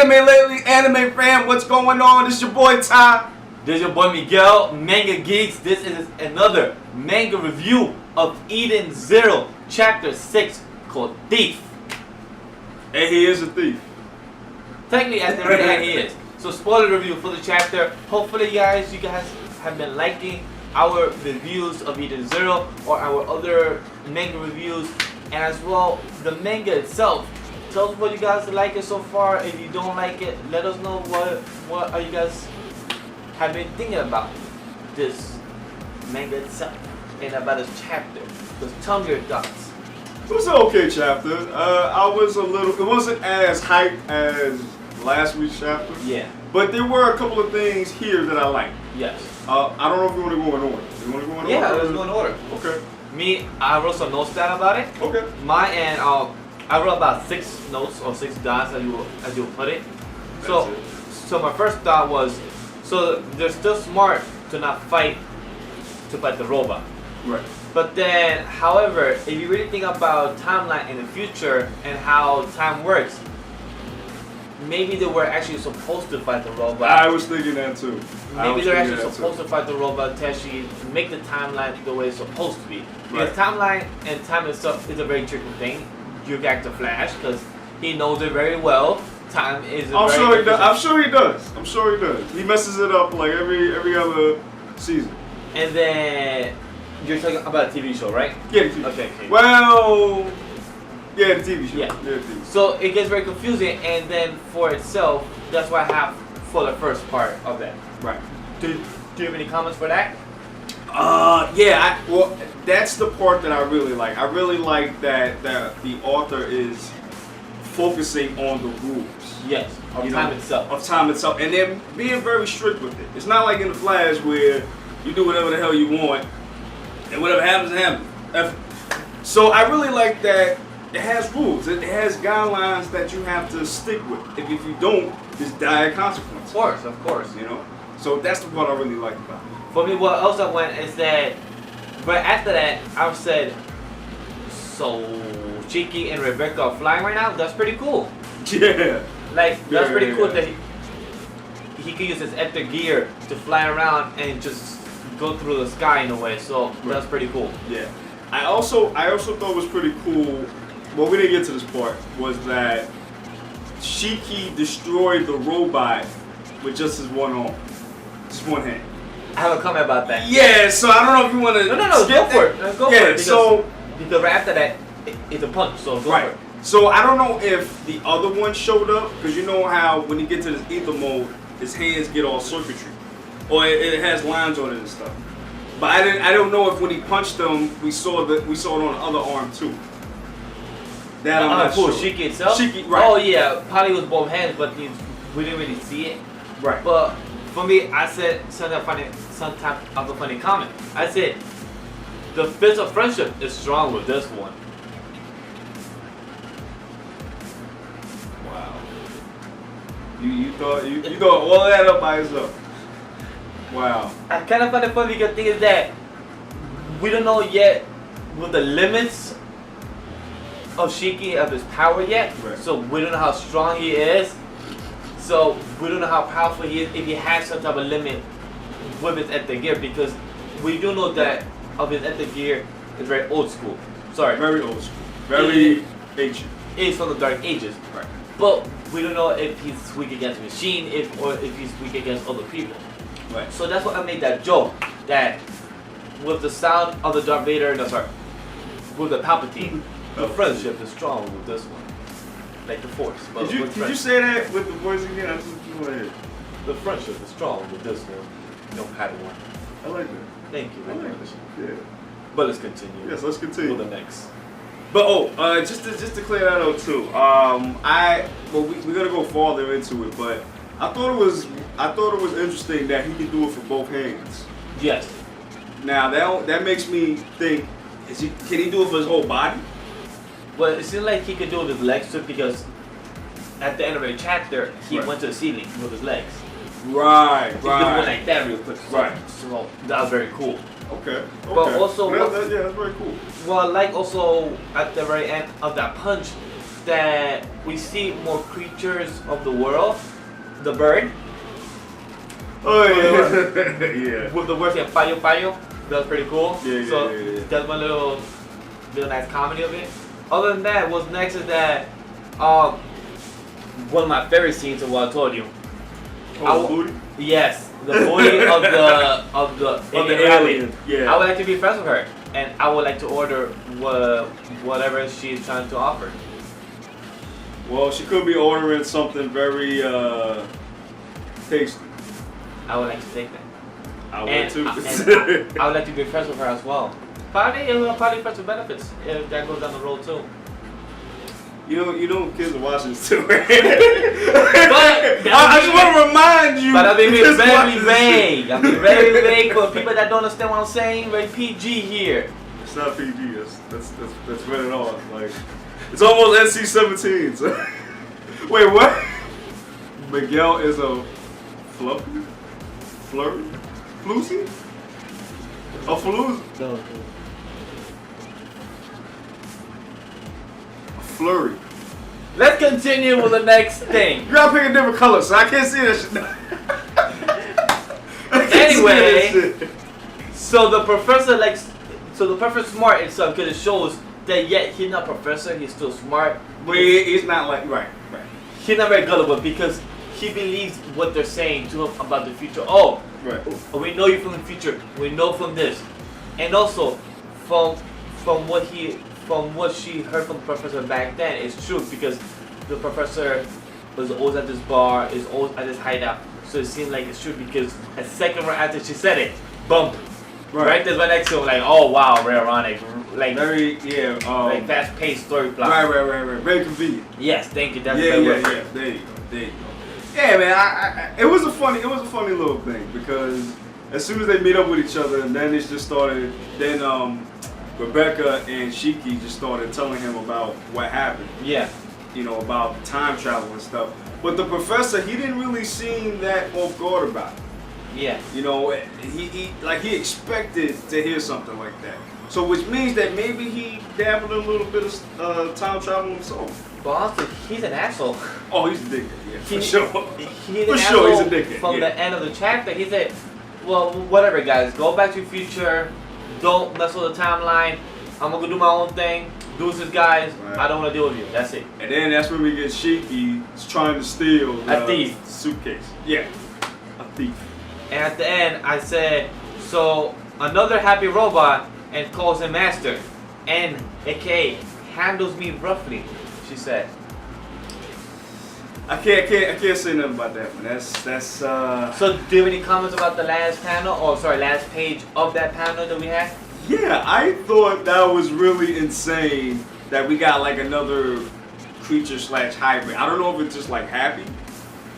Anime Lately, Anime Fan, what's going on? This your boy Ty. This is your boy Miguel, Manga Geeks. This is another manga review of Eden Zero, Chapter 6, called Thief. And he is a thief. Technically, at the very end, he is. So, spoiler review for the chapter. Hopefully, you guys have been liking our reviews of Eden Zero or our other manga reviews, and as well the manga itself. Tell us what you guys like it so far. If you don't like it, let us know what are you guys have been thinking about this manga itself and about this chapter. Just tell me your thoughts. It was an okay chapter. It wasn't as hyped as last week's chapter. Yeah. But there were a couple of things here that I liked. Yes. I don't know if you want to go in order. You want to go in order? Yeah, let's go in order. Okay. Me, I wrote some notes down about it. Okay. My and I wrote about 6 notes or 6 dots as you put it. So my first thought was, so they're still smart to not fight the robot. Right. But then, however, if you really think about timeline in the future and how time works, maybe they were actually supposed to fight the robot. I was thinking that too. Maybe they're actually supposed to fight the robot to actually make the timeline the way it's supposed to be. Because timeline and time itself is a very tricky thing. You back to Flash because he knows it very well. Time is. I'm sure he does. He messes it up like every other season. And then you're talking about a TV show, right? Yeah, the TV show. Okay. Well, yeah, the TV show. Yeah. The TV show. So it gets very confusing, and then for itself, that's what I have for the first part of that. Right. Do you have any comments for that? Yeah. Well, that's the part that I really like. I really like that the author is focusing on the rules. Yes. Of time itself, and they're being very strict with it. It's not like in the Flash where you do whatever the hell you want, and whatever happens, happens. So I really like that it has rules. It has guidelines that you have to stick with. If you don't, there's dire consequences. Of course. You know. So that's the part I really like about it. For me, what else I went is that, but after that, I said, so Chiki and Rebecca are flying right now. That's pretty cool. Yeah. That's pretty cool that he can use his ether gear to fly around and just go through the sky in a way. So that's pretty cool. Yeah. I also thought was pretty cool. Well, we didn't get to this part. Was that Shiki destroyed the robot with just his one arm, just one hand. I have a comment about that. Yeah. So I don't know if you want to. No. Go for it. Go for it. Because right after that, it's a punch. So go for it. So I don't know if the other one showed up, because you know how when you get to this ether mode, his hands get all circuitry, or it has lines on it and stuff. But I don't know if when he punched them, we saw it on the other arm too. That I'm not sure. Shiki itself? Shiki, right. Oh yeah, probably with both hands, but we didn't really see it. Right. But for me, I said some type of a funny comment. I said the fist of friendship is strong with this one. You thought all that up by yourself. Wow. I kind of find it funny because the thing is that we don't know yet with the limits of Shiki of his power yet. Right. So we don't know how strong he is. So we don't know how powerful he is if he has some type of limit with his ether gear, because we do know that of his ether gear is very old school. Sorry. Very old school. Very ancient. It's from the Dark Ages. Right. But we don't know if he's weak against machine, or if he's weak against other people. Right. So that's why I made that joke, that with the sound of the Darth Vader, with the Palpatine, the friendship is strong with this one. Like the Force. But Did you say that with the voice again? I just want to hear. The friendship is strong with this one. No Padawan. I like that. Thank you. I like that. Yeah. But let's continue. Yes, let's continue. With the next. But just to clear that out too, we're gonna go farther into it, but I thought it was interesting that he can do it for both hands. Yes. Now that makes me think, can he do it for his whole body? Well, it seems like he could do it with his legs too, because at the end of the chapter he went to the ceiling with his legs. Right. He went like that real quick. Right. So that was very cool. Okay. But also, that's very cool. Well, like also at the very end of that punch, that we see more creatures of the world. The bird. Oh yeah. Yeah. With the words in payo payo. That's pretty cool. Yeah, so yeah. that's one little nice comedy of it. Other than that, what's next is that one of my favorite scenes of what I told you. Oh, the booty? Yes, the booty of the alien. Yeah. I would like to be friends with her, and I would like to order whatever she's trying to offer. Well, she could be ordering something very tasty. I would like to take that. I would And, too. and I would like to be friends with her as well. Probably friends with benefits if that goes down the road too. You know, kids are watching this too, right? But I just want to remind you. But I'm being kids very watching this vague. I'm being very vague for people that don't understand what I'm saying. Very PG here. It's not PG. That's rated R. Like, it's almost NC-17. So. Wait, what? Miguel is a fluffy, floozy, a floozy. No. Flurry. Let's continue with the next thing. You gotta pick a different color, so I can't see that shit. Anyway, so the professor the professor's smart and stuff because it shows that yet he's not professor, he's still smart. But he's not like right. He's not very gullible because he believes what they're saying to him about the future. Oh, Right. we know you from the future. We know from this, and also from what she heard from the professor back then is true because the professor was always at this bar, is always at this hideout. So it seemed like it's true because a second right after she said it, bump. Right there's right next to him, like, oh wow, very ironic, like Very like fast-paced story plot. Right. Very convenient. Yes, thank you. That's Yeah. the word. There you go. Yeah, man. I it was a funny little thing because as soon as they meet up with each other, and then it just started. Then Rebecca and Shiki just started telling him about what happened. Yeah. You know, about time travel and stuff. But the professor, he didn't really seem that off guard about it. Yeah. You know, he expected to hear something like that. So which means that maybe he dabbled in a little bit of time travel himself. But honestly, he's an asshole. Oh, he's a dickhead, yeah, for He's sure. an He's a asshole dickhead. From yeah. the end of the chapter, he said, well, whatever, guys. Go back to your future. Don't mess with the timeline. I'm going to do my own thing. Deuces, guys. Right. I don't want to deal with you. That's it. And then that's when we get Shiki trying to steal A thief. suitcase. Yeah, a thief. And at the end, I said, so another happy robot and calls him master. And, aka, handles me roughly, she said. I can't say nothing about that one. That's So do you have any comments about the last panel, or sorry, last page of that panel that we had? Yeah, I thought that was really insane that we got like another creature / hybrid. I don't know if it's just like Happy.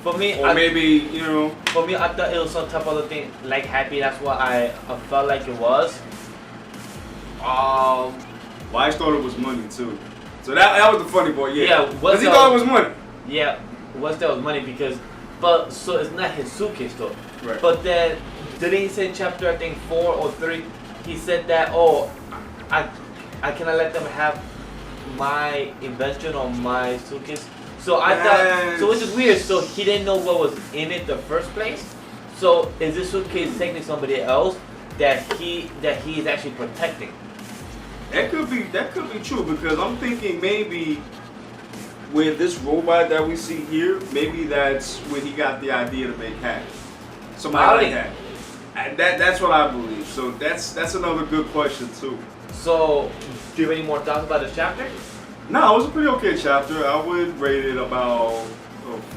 For me, Or maybe, you know. For me, I thought it was some type of other thing like Happy. That's what I felt like it was. Well, I thought it was money too. So that was the funny part, yeah. Yeah, because he thought it was money. Yeah, what's that was money because, but so it's not his suitcase though. Right. But then, didn't he say in chapter I think 4 or 3? He said that I cannot let them have my invention or my suitcase. So I thought, so which is weird. So he didn't know what was in it the first place. So is this suitcase technically somebody else that he is actually protecting? That could be true because I'm thinking maybe with this robot that we see here, maybe that's where he got the idea to make Happy. Somebody like that. And that's what I believe. So that's another good question too. So do you have any more thoughts about this chapter? No, it was a pretty okay chapter. I would rate it about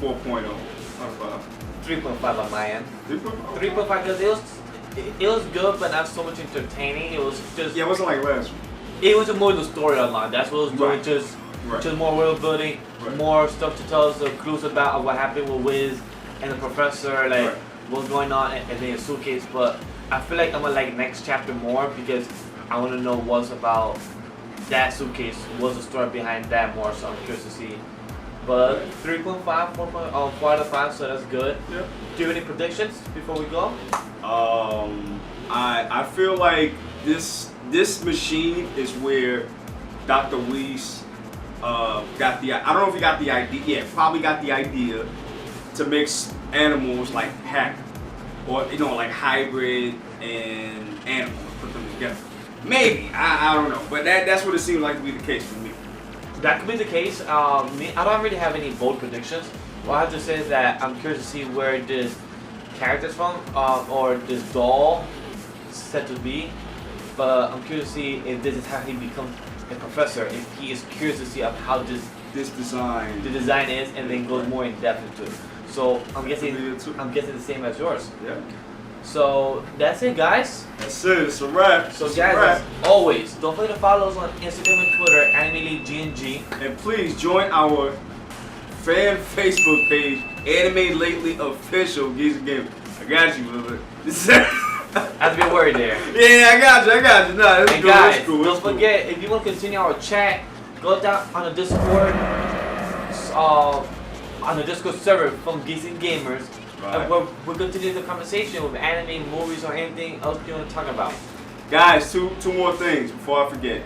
4.0 out of 5. 3.5 on my end. 3.5? 3.5 because it was good, but not so much entertaining. It was just Yeah, it wasn't like last week. It was more the story online. That's what it was doing. Right. Just more world building, Right. more stuff to tell us the clues about what happened with Wiz and the professor, like Right. what's going on, and then a suitcase. But I feel like I'm gonna like next chapter more because I want to know what's about that suitcase. What's the story behind that more? So I'm curious to see. But 3.5, 4 out of 5, so that's good. Yeah. Do you have any predictions before we go? I feel like this machine is where Dr. Weiss got the, I don't know if he got the idea, yeah, probably got the idea to mix animals like pack, or like hybrid and animals, put them together. Maybe, I don't know, but that's what it seems like to be the case for me. That could be the case. I don't really have any bold predictions. What I have to say is that I'm curious to see where this character's from, or this doll set to be. But I'm curious to see if this is how he becomes a professor. If he is curious to see of how the design is, and then goes more in depth into it. So I'm guessing the same as yours. Yeah. So that's it, guys. That's it. It's a wrap. So guys, as always, don't forget to follow us on Instagram and Twitter, AnimeLeagueGNG. And please join our fan Facebook page, Anime Lately Official Geeks Gamers. I got you, brother. Have to be worried there. Yeah, I got you. No, it's and cool. guys, It's cool. don't forget, if you want to continue our chat, go down on the Discord, server from Geeks Gamers. Right. And we'll continue the conversation with anime, movies, or anything else you want to talk about. Guys, two more things before I forget.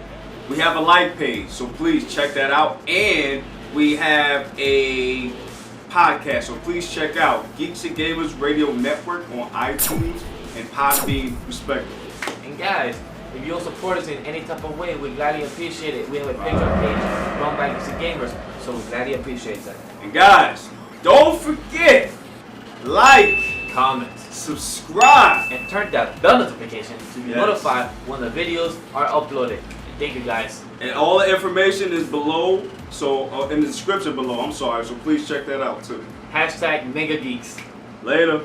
We have a like page, so please check that out. And we have a podcast, so please check out Geeks and Gamers Radio Network on iTunes and Podbean, respectively. And guys, if you'll support us in any type of way, we gladly appreciate it. We have a Patreon page run by Geeks and Gamers, so we gladly appreciate that. And guys, don't forget, like, comment, subscribe, and turn that bell notification to be notified when the videos are uploaded. Thank you, guys. And all the information is below, so in the description below. I'm sorry, so please check that out too. #MegaGeeks. Later.